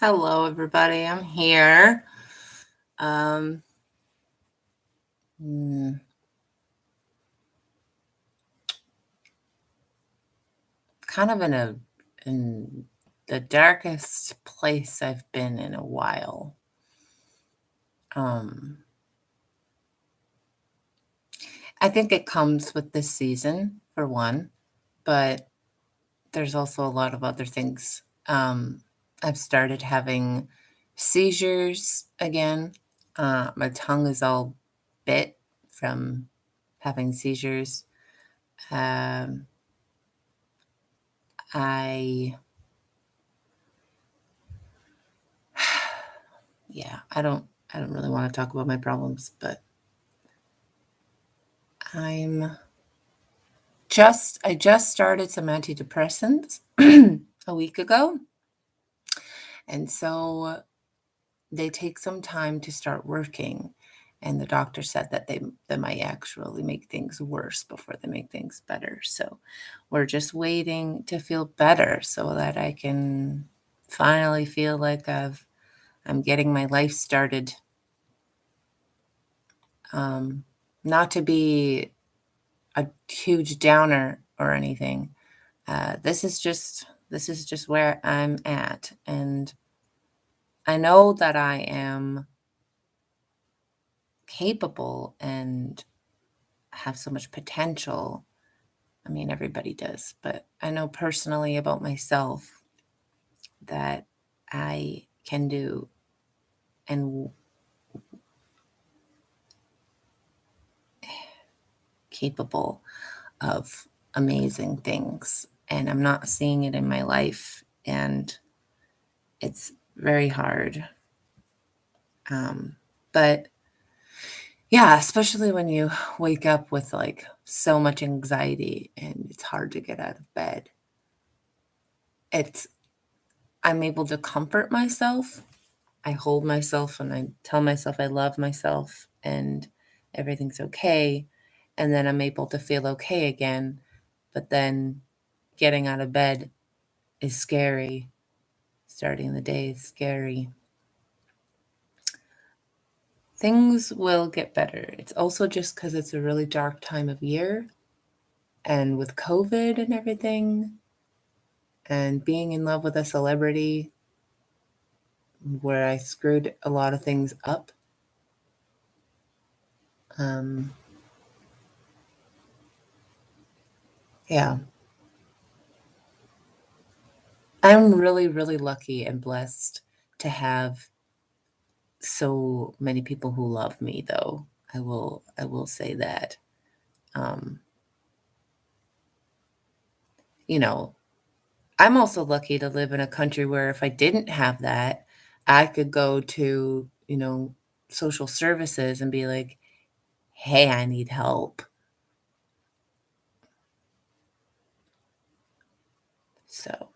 Hello, everybody. I'm here. Um, mm, kind of in the darkest place I've been in a while. Um, I think it comes with this season for one, but there's also a lot of other things. I've started having seizures again. My tongue is all bit from having seizures. Um, I yeah, I don't really want to talk about my problems, but I'm I just started some antidepressants a week ago, and so they take some time to start working. And the doctor said that they might actually make things worse before they make things better. So we're just waiting to feel better so that I can finally feel like I'm getting my life started. Um, Not to be a huge downer or anything. This is just where I'm at, and I know that I am capable and have so much potential. I mean, everybody does, but I know personally about myself that I can do and capable of amazing things, and I'm not seeing it in my life, and it's very hard. But yeah, especially when you wake up with like so much anxiety and it's hard to get out of bed. It's I'm able to comfort myself. I hold myself and I tell myself I love myself and everything's okay. And then I'm able to feel okay again. But then getting out of bed is scary. Starting the day is scary. Things will get better. It's also just because it's a really dark time of year. And with COVID and everything, and being in love with a celebrity where I screwed a lot of things up. Um, yeah, I'm really, really lucky and blessed to have so many people who love me, though. I will say that. Um, you know, I'm also lucky to live in a country where if I didn't have that, I could go to, social services and be like, "Hey, I need help." So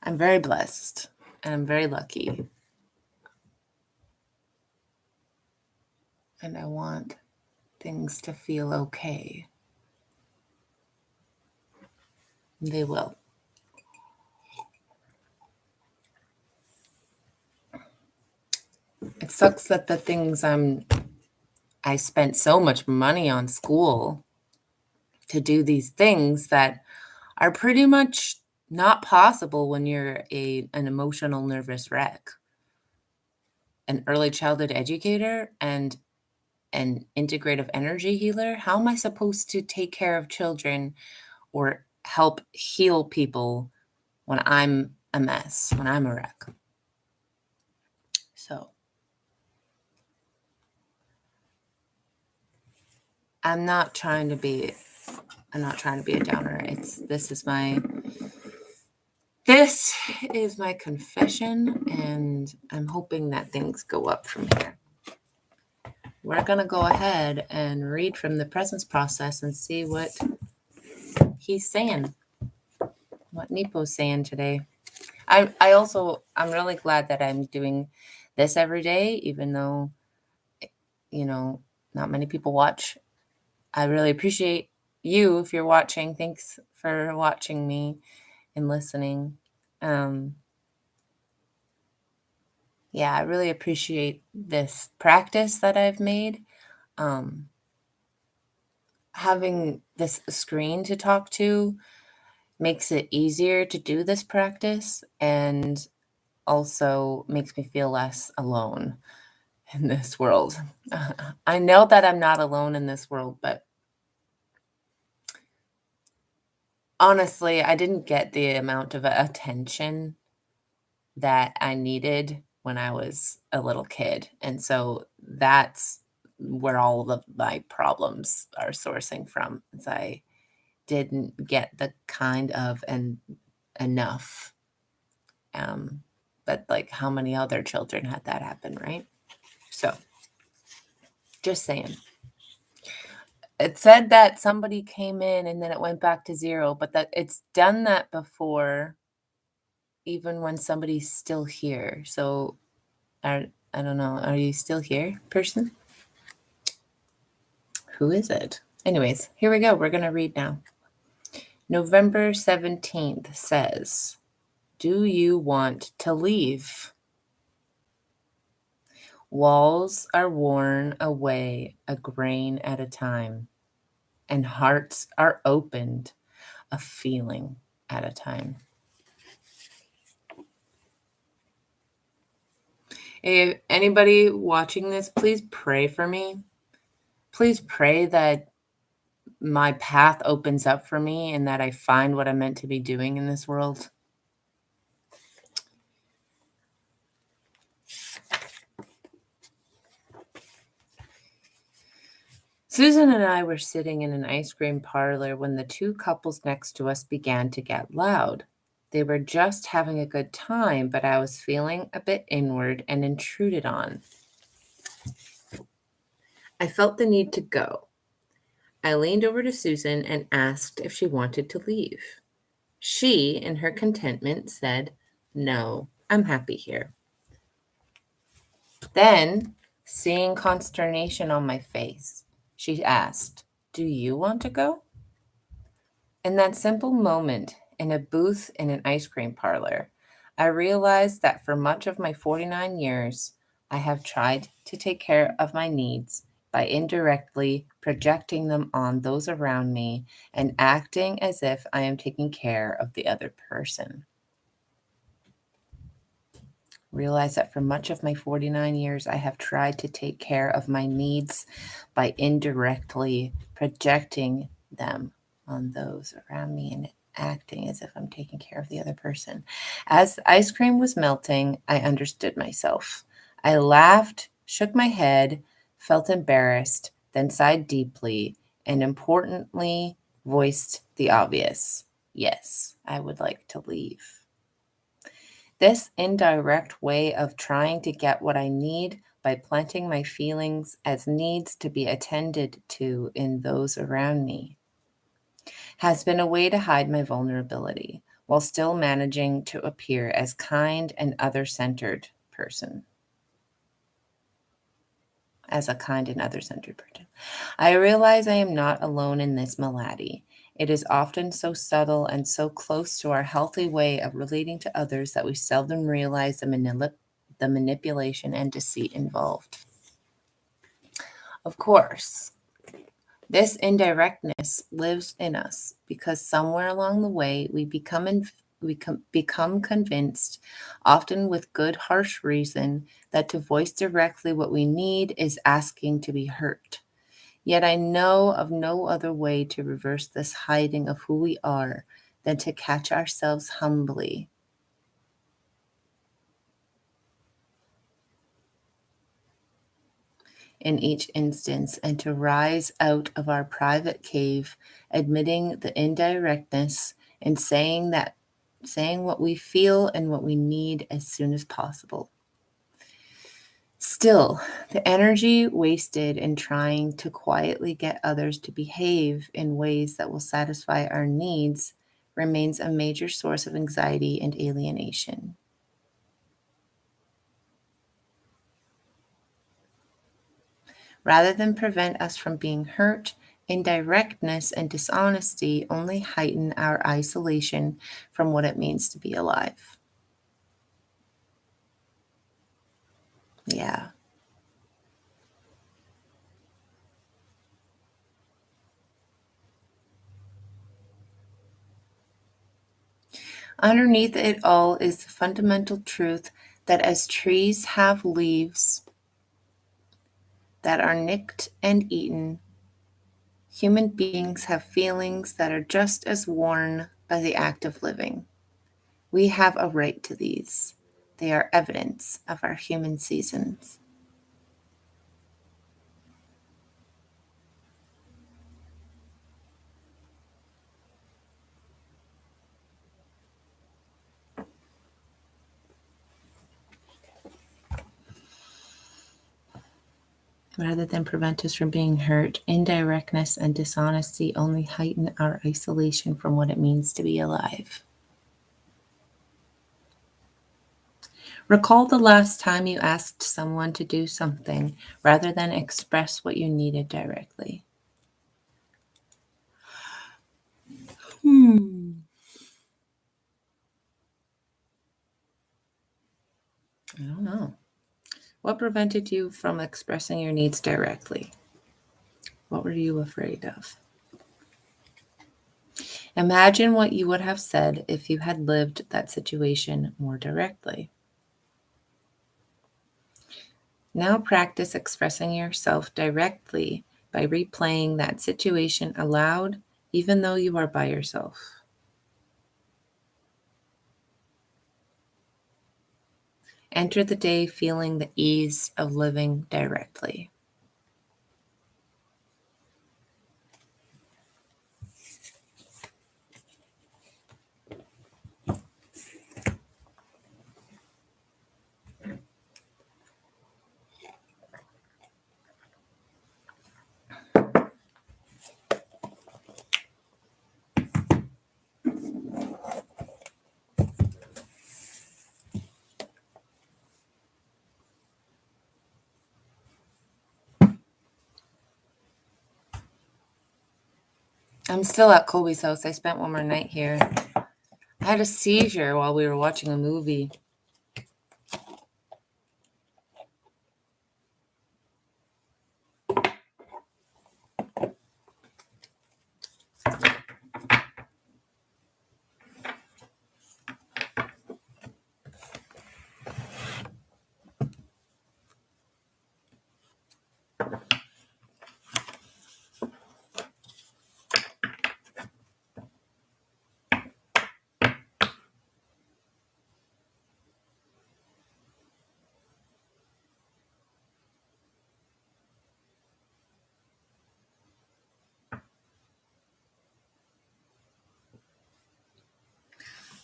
I'm very blessed and I'm very lucky. And I want things to feel okay. They will. It sucks that the things I spent so much money on school to do these things that are pretty much not possible when you're an emotional nervous wreck, an early childhood educator and an integrative energy healer. How am I supposed to take care of children or help heal people when I'm a mess, when I'm a wreck? So I'm not trying to be I'm not trying to be a downer. This is my confession, and I'm hoping that things go up from here. We're going to go ahead and read from the presence process and see what he's saying, what Nipo's saying today. I'm really glad that I'm doing this every day, even though, you know, not many people watch. I really appreciate you if you're watching. Thanks for watching me. and listening. Um, yeah, I really appreciate this practice that I've made. Um, Having this screen to talk to makes it easier to do this practice and also makes me feel less alone in this world. I know that I'm not alone in this world, but honestly, I didn't get the amount of attention that I needed when I was a little kid. And so that's where all of my problems are sourcing from. Is I didn't get the kind of and enough. Um, but like how many other children had that happen, right? So just saying. It said that somebody came in and then it went back to 0, but that it's done that before, even when somebody's still here. So I don't know. Are you still here, person? Who is it? Anyways, here we go. We're going to read now. November 17th says, do you want to leave? Walls are worn away a grain at a time, and hearts are opened a feeling at a time. If anybody watching this, please pray for me. Please pray that my path opens up for me and that I find what I'm meant to be doing in this world. Susan and I were sitting in an ice cream parlor when the two couples next to us began to get loud. They were just having a good time, but I was feeling a bit inward and intruded on. I felt the need to go. I leaned over to Susan and asked if she wanted to leave. She, in her contentment, said, no, I'm happy here. Then, seeing consternation on my face, she asked, do you want to go? In that simple moment, in a booth in an ice cream parlor, I realized that for much of my 49 years, I have tried to take care of my needs by indirectly projecting them on those around me and acting as if I am taking care of the other person. Realize that for much of my 49 years, I have tried to take care of my needs by indirectly projecting them on those around me and acting as if I'm taking care of the other person. As the ice cream was melting, I understood myself. I laughed, shook my head, felt embarrassed, then sighed deeply, and importantly, voiced the obvious. Yes, I would like to leave. This indirect way of trying to get what I need by planting my feelings as needs to be attended to in those around me has been a way to hide my vulnerability while still managing to appear as kind and other-centered person. As a kind and other-centered person. I realize I am not alone in this malady. It is often so subtle and so close to our healthy way of relating to others that we seldom realize the manipulation and deceit involved. Of course, this indirectness lives in us because somewhere along the way we become convinced, often with good harsh reason, that to voice directly what we need is asking to be hurt. Yet I know of no other way to reverse this hiding of who we are than to catch ourselves humbly in each instance and to rise out of our private cave, admitting the indirectness and saying what we feel and what we need as soon as possible. Still, the energy wasted in trying to quietly get others to behave in ways that will satisfy our needs remains a major source of anxiety and alienation. Rather than prevent us from being hurt, Indirectness and dishonesty only heighten our isolation from what it means to be alive. Yeah. Underneath it all is the fundamental truth that as trees have leaves that are nicked and eaten, human beings have feelings that are just as worn by the act of living. We have a right to these. They are evidence of our human seasons. Rather than prevent us from being hurt, indirectness and dishonesty only heighten our isolation from what it means to be alive. Recall the last time you asked someone to do something rather than express what you needed directly. Hmm. I don't know. What prevented you from expressing your needs directly? What were you afraid of? Imagine what you would have said if you had lived that situation more directly. Now practice expressing yourself directly by replaying that situation aloud, even though you are by yourself. Enter the day feeling the ease of living directly. I'm still at Colby's house. I spent one more night here. I had a seizure while we were watching a movie.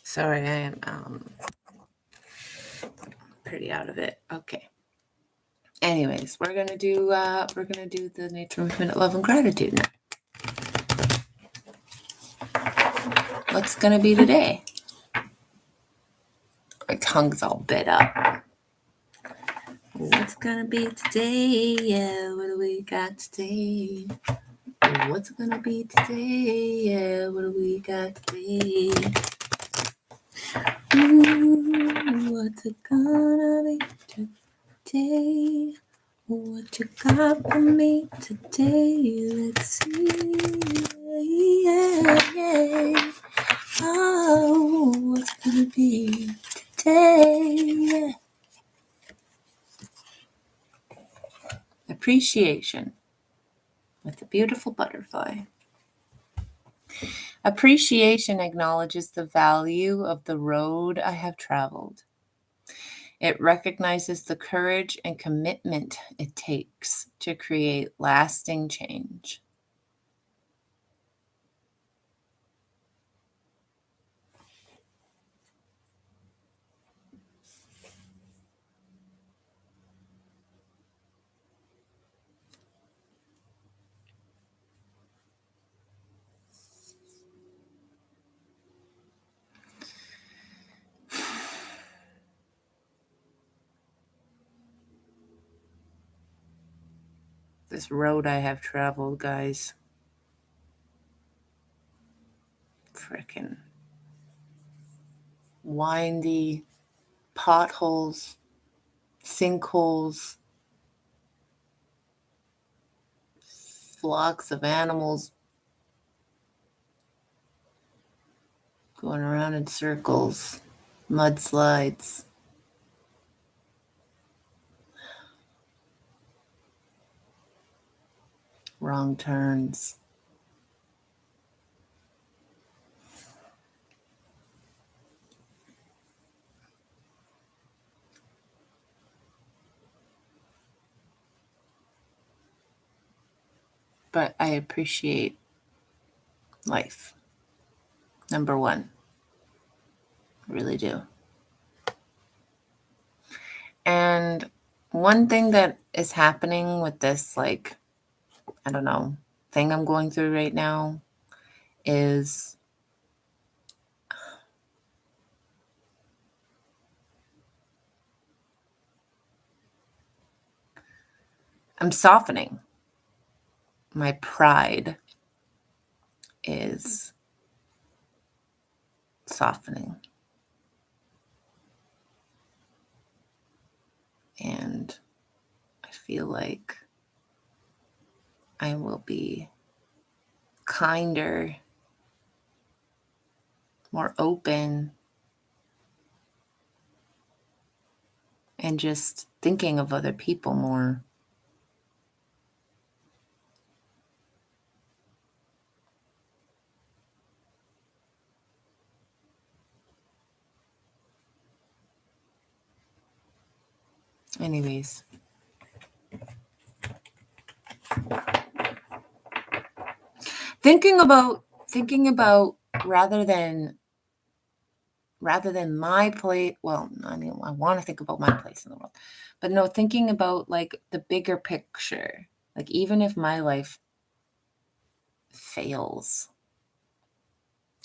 Sorry, I am pretty out of it. Okay. Anyways, we're gonna do the nature movement, love and gratitude now. What's gonna be today? My tongue's all bit up. What's gonna be today? Yeah, what do we got today? What's gonna be today? Yeah, what do we got today? Ooh, what's it gonna be today? What you got for me today? Let's see. Yeah, yeah. Oh, what's gonna be today? Appreciation with a beautiful butterfly. Appreciation acknowledges the value of the road I have traveled. It recognizes the courage and commitment it takes to create lasting change. This road I have traveled, guys. frickin' windy potholes, sinkholes, flocks of animals going around in circles, mudslides, wrong turns. But I appreciate life. Number one. I really do. And one thing that is happening with this, like, I don't know, thing I'm going through right now is I'm softening. My pride is softening. And I feel like I will be kinder, more open, and just thinking of other people more. Anyways, thinking about rather than my place. Well, I mean, I want to think about my place in the world, but no, thinking about like the bigger picture. Like, even if my life fails,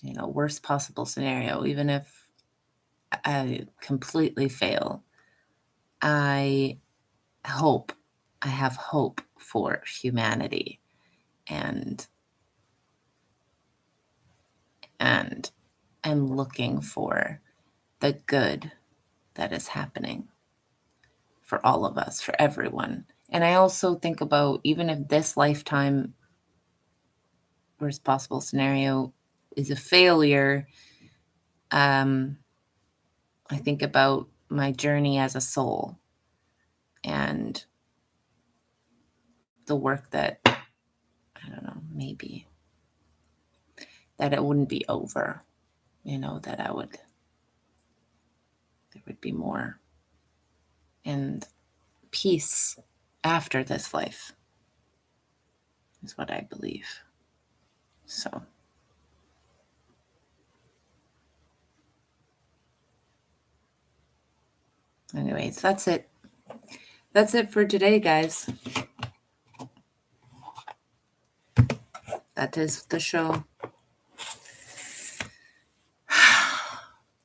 worst possible scenario, even if I completely fail, I hope, I have hope for humanity, and and am looking for the good that is happening for all of us, for everyone. And I also think about, even if this lifetime, worst possible scenario, is a failure, I think about my journey as a soul and the work that, I don't know, maybe that it wouldn't be over, that there would be more and peace after this life is what I believe. So, anyways, that's it. That's it for today, guys. That is the show.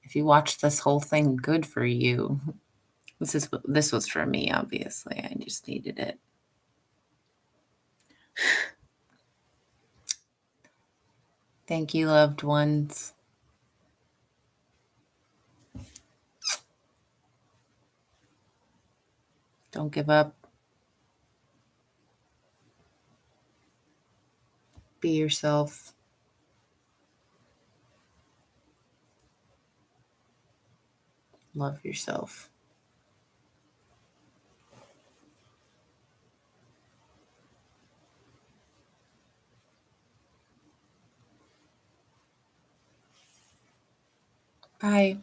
If you watched this whole thing, good for you. This was for me, obviously. I just needed it. Thank you, loved ones. Don't give up. Be yourself. Love yourself. Bye.